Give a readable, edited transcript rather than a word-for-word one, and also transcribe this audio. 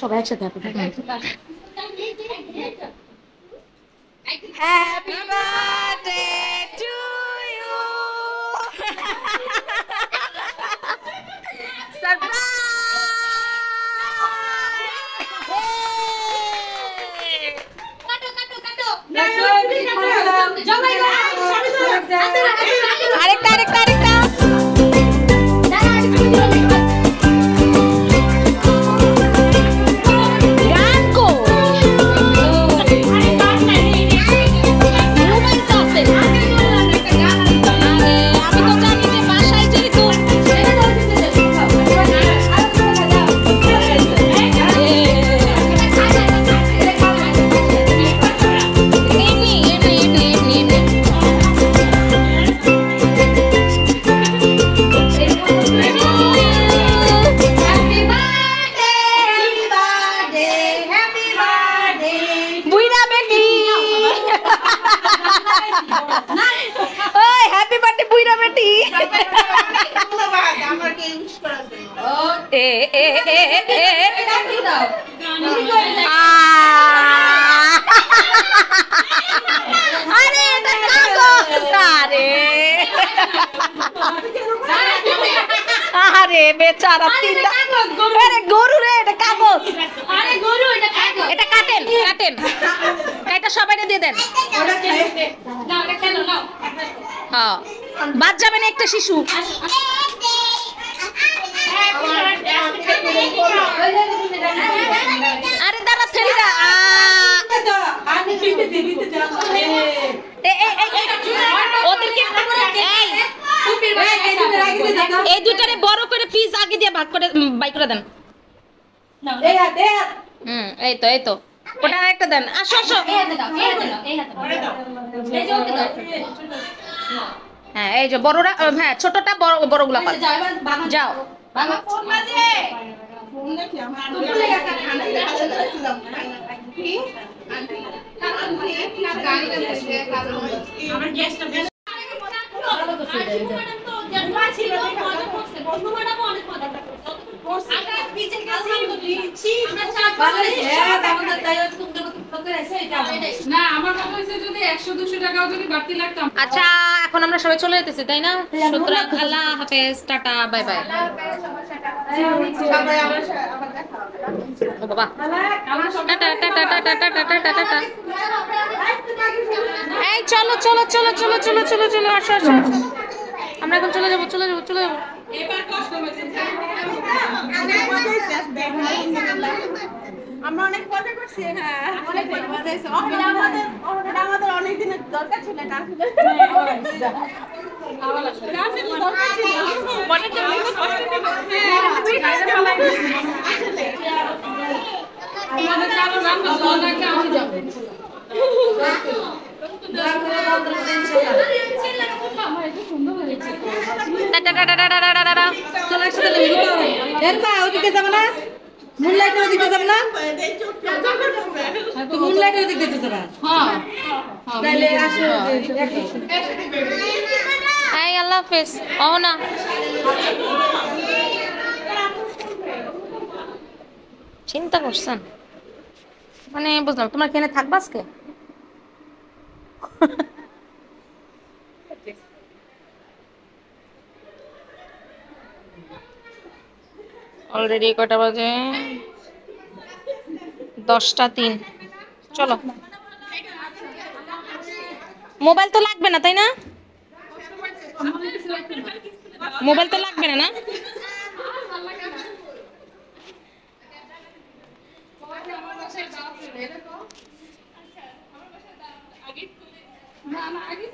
সবাই একসাথে happy birthday to you আরেকটা আরেকটা আরেকটা আরে বেচারা তিনটা আরে গরু রে এটা কাগজ আরে গরু এটা কাগজ এটা কাটেন কাটেন কাইটা সবাইকে দিয়ে দেন নাও এটা কেন নাও হ্যাঁ বাদ যাবে না একটা শিশু আরে দাঁড়া ছেলেরা এই দুটারে বড় করে পিস আগে দিয়ে ভাগ করে বাই করে দেন এই তো ওটা আরেকটা দেন আসো আসো হ্যাঁ এই যে বড়রা হ্যাঁ ছোটটা বড়গুলা পান যাও আচ্ছা এখন আমরা সবাই চলে যেতেছি তাই না সুতরাং আল্লাহ হাফেজ টাটা বাই বাই বাবা tata tata tata tata tata এই চলো চলো চলো চলো চলো চলো চলো আসো আসো আমরা এখন চলে যাবো চলে যাবো চলে যাবো আমরা অনেক মজা করছি হ্যাঁ অনেক মজা হয়েছে আমাদের অনেক দিনের দরকার ছিল এটা ওদিকে যাবো না মুনলাইটের ওদিকে যাবো না তো মুনলাইটের ওদিকে যেতে যাবা হ্যাঁ তাহলে আসো এই আল্লাহ হাফেজ ও না চিন্তা করছেন মানে বুঝলাম তোমার কেনে থাকবা আজকে অলরেডি কয়টা বাজে 10:03 চলো মোবাইল তো লাগবে না তাই না মোবাইল তো লাগবে না না আগে